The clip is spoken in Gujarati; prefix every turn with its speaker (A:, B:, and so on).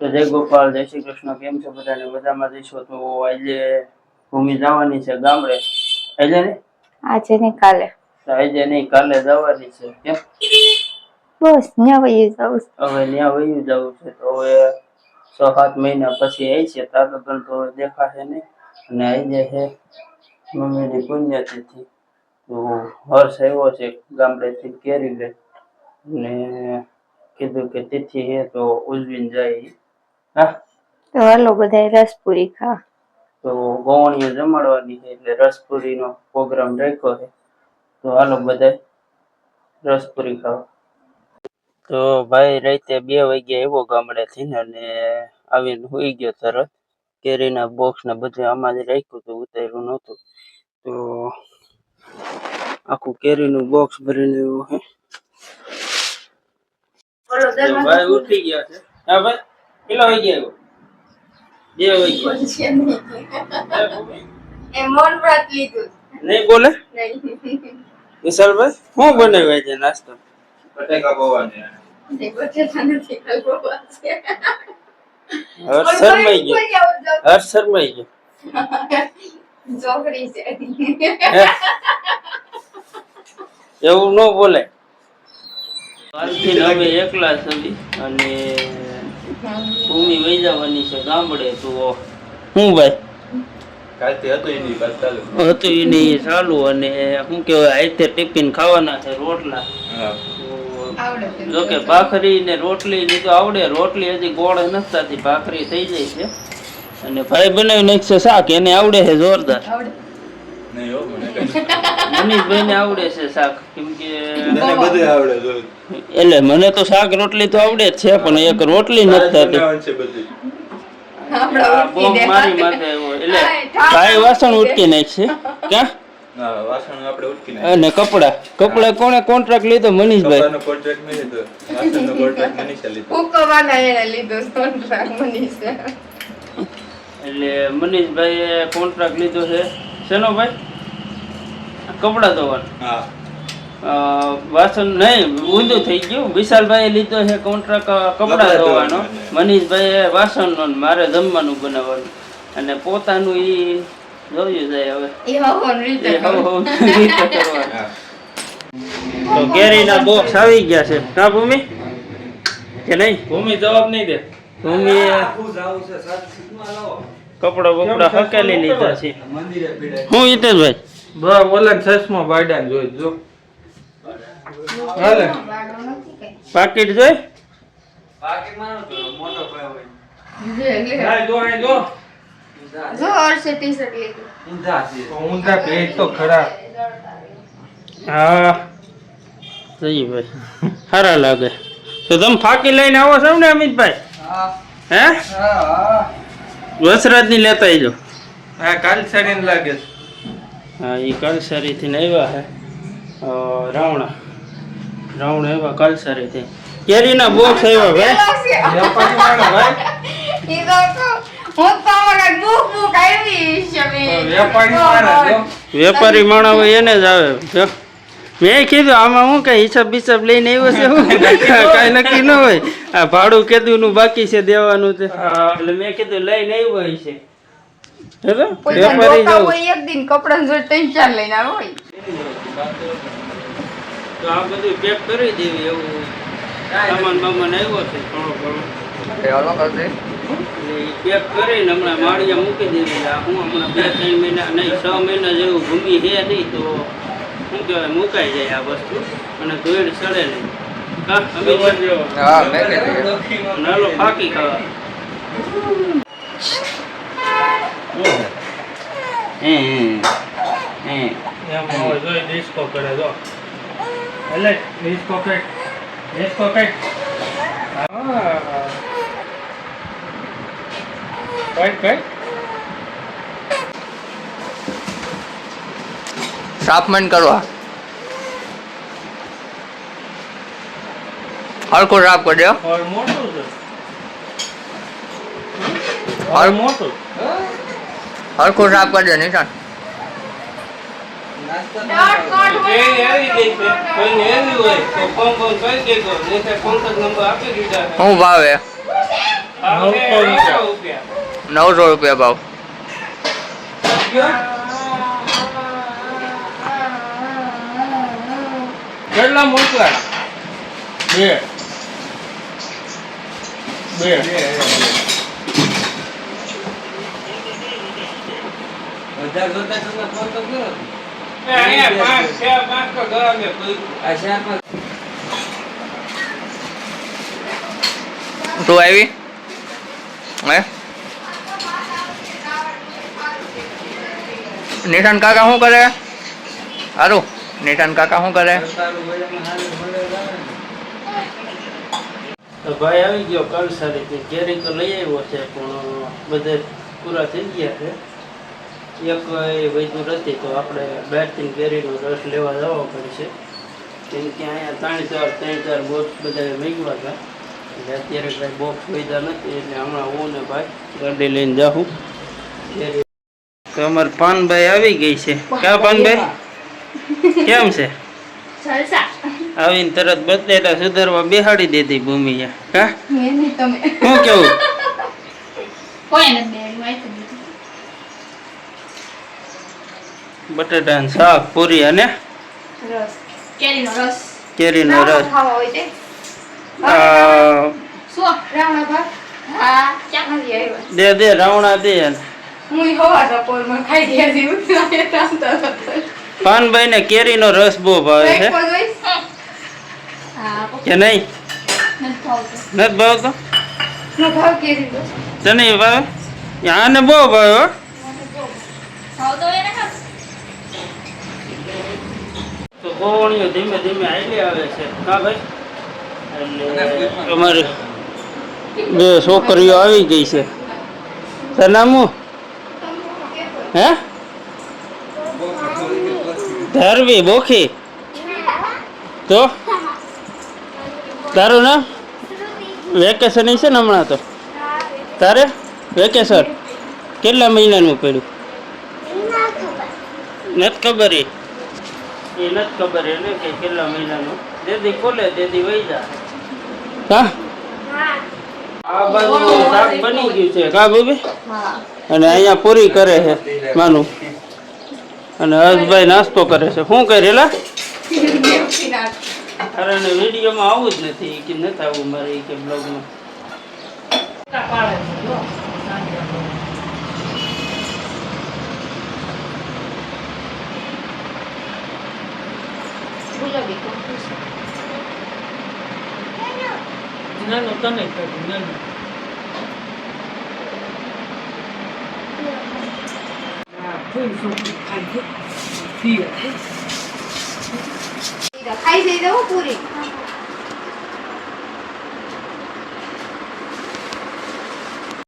A: તો જય ગોપાલ, જય શ્રી કૃષ્ણ. કેમ છો બધાને? મજામાં જઈશો? તો આજે ભૂમિ જવાની છે ગામડે. આજે ને
B: આજે ને કાલે?
A: આજે નહીં, કાલે જવાની છે. કેમ?
B: બસ ન્યા વયું જવું.
A: હવે ન્યા વયું જવું છે તો હવે 6-7 મહિના પછી આવી છે. તારો તો દેખાશે નહીં. અને આજે છે મમ્મીની પુણ્યતિથિ. તો હર્ષ આવ્યો છે ગામડેથી કેરી લે ને કીધું કે તિથિ હે તો ઉજવીને જાય. હા,
B: તો હાલો બધા રસપુરી ખા.
A: તો ગોવણીઓ જમાડવાની છે એટલે રસપુરીનો પ્રોગ્રામ રાખ્યો છે. તો હાલો બધા રસપુરી ખાવા. તો ભાઈ રાતે 2 વાગે આવ્યો ગામડેથી અને આવીને સુઈ ગયો તરત. કેરીના બોક્સ ને બધું આમાં જ રાખ્યું હતું, ઉતાર્યું નહોતું. તો આખું કેરીનું બોક્સ ભરીને આવ્યો છે. ભાઈ ઉઠી ગયા છે. હા ભાઈ, કેટલા વાગે આવ્યો? 2 વાગે.
B: એ મોન વ્રત લીધું
A: નહીં બોલે? વિશાલભાઈ શું બનાવ્યા છે નાસ્તો? બટેકા પૌવા ને હર્ષ શરમાઈ ગયો.
B: ચોકડી છે
A: એવું ન બોલે. કાલથી હવે એકલા છવી અને ભૂમિ વહી જવાની છે ગામડે. તો હું ભાઈ હતું એને ચાલુ અને શું કેવાય આતે ટિફિન ખાવાના છે રોટલા. જોકે ભાખરી ને રોટલી ની તો આવડે. રોટલી હજી ગોળ નથી થતી, ભાખરી થઈ જાય છે. અને ભાઈ બનાવી નાખશે શાક, એને આવડે છે જોરદાર. મનીષભાઈ ને આવડે છે શાક, કેમ કે એટલે મને તો શાક રોટલી તો આવડે જ છે પણ એક રોટલી નથી થતી. બોમ્બ મારી માથે આવ્યો એટલે ભાઈ વાસણ ઉટકી નાખશે. ક્યાં અને કપડા કોને કોન્ટ્રાક્ટ લીધો? મનીષભાઈ. એટલે મનીષભાઈ કોન્ટ્રાક્ટ લીધો છે. શેનો ભાઈ? કપડા ધોવાનો. વાસણ નહીં, ઊંધું થઈ ગયું. વિશાલભાઈ લીધો છે કોન્ટ્રાક્ટ કપડા ધોવાનો, મનીષભાઈ વાસણનો, મારે જમવાનું બનાવવાનું. અને પોતાનું ઈ જોયું જાય હવે. તો કેરીના બોક્સ આવી ગયા છે. કા ભૂમિ કે નહીં? ભૂમિ જવાબ નહીં દે. ભૂમિ કપડા હકેલી લીધા છે. હું હિતેશભાઈ
C: બોલે ચશ્મા બાયડા જોઈ જો હાલે
A: પાકીટ જોઈ.
C: પાકીટ માં મોટો પાયો હોય
B: જો ઓરસે ટી-શર્ટ લીધું.
C: ઊંધા પેટ તો ખરા.
A: હા સહી ભાઈ, સારા લાગે. તો તમે ફાકી લઈને આવો છો ને અમિતભાઈ? હે વસરાજ ની લેતા આવજો.
C: હા કાલ સારી લાગે છે.
A: હા એ કલસરી થી આવ્યા હે. રાવણા આવ્યા કલસરી થી. કેરીના બોક્સ આવ્યા ભાઈ. વેપારી માણસ હોય એને જ આવે. મેં કીધું આમાં હું કઈ હિસાબ બિસાબ લઈને આવ્યો છે? કઈ નક્કી ન હોય. આ ભાડું કેદું નું બાકી છે દેવાનું છે એટલે મેં કીધું લઈને આવ્યો છે. વેપારી જાવ
B: એક દિન કપડા જો 3-4 લઈને આવ્યો હોય
A: તો આ બધું પેક કરી દેવી. એવું સામાન બામાન આવ્યો છે થોડો ઘણો એટલે પેક કરીને હમણાં માળિયા મૂકી દેવી. હું હમણાં 2-3 મહિના નહીં 6 મહિના જેવું ભૂમિ છે નહીં તો શું કહેવાય મુકાઈ જાય આ વસ્તુ અને ધોઈડ સડે નહીં. નાલો ફાકી ખાવા.
C: ડિસ્કો કરે જો એટલે ડિસ્કો કટ કઈ
D: શાર્પમેન્ટ કરવા હરકો રાપ કરી દો.
A: મોટું છે મોટું
D: હરકો રાપ કરી દો નિશાન. શું ભાવે? ₹900 ભાવ.
C: કેટલા મોકલા? બે
D: તું આવી હે નિશાન કાકા શું કરે? સારું. નિશાન કાકા શું કરે?
A: તો ભાઈ આવી ગયો કલસારીથી. કેરી તો લઈ આવ્યો છે પણ બધે પૂરા થઈ ગયા છે. એક એ વૈદુર હતી તો આપણે બહારથી કેરીનો રસ લેવા જવો પડશે. કેમ કે અહીંયા ત્રણ ચાર બોક્સ બધા મેળવ્યા હતા. એટલે અત્યારે કાંઈ બોક્સ વૈદા નથી એટલે હમણાં હું ને ભાઈ ગાડી લઈને જાઉં. તો અમારે પાનભાઈ આવી ગઈ છે. ક્યાં પાનભાઈ કેમ છે? આવીને તરત બદલેલા સુધારવા બેહાડી દીધી ભૂમિએ. હા શું કેવું? બટાટાનું શાક, પૂરી અને કેરીનો રસ. દે રાવણા દે. પાનભાઈ ને કેરીનો રસ બહુ ભાવે છે કે નહીં? નથી ભાવતો? તને ભાવે? આને બહુ ભાવે હો. તો ગોવણીઓ ધીમે ધીમે આવેલી આવે છે. હા ભાઈ, એટલે અમારી બે છોકરીઓ આવી ગઈ છે. સનામું હે ધરવી બોખી. તો તારું નામ? વેકેશન છે ને હમણાં? તો તારે વેકેશન કેટલા મહિનાનું પડ્યું? નથી ખબર. એ નથી ખબર એને કે કેટલા મહિનાનું. દેદી ખોલે દેદી વહી જાય. હા આ બાજુ શાક બની ગયું છે કા બેબી? અને અહીંયા પૂરી કરે છે માનું. અને હર્ષભાઈ નાસ્તો કરે છે. શું કરેલા? અરે વિડીયોમાં આવું જ નથી કે નથી આવું મારે કે બ્લોગમાં.
B: ખાઈ જઈ દઉં પૂરી.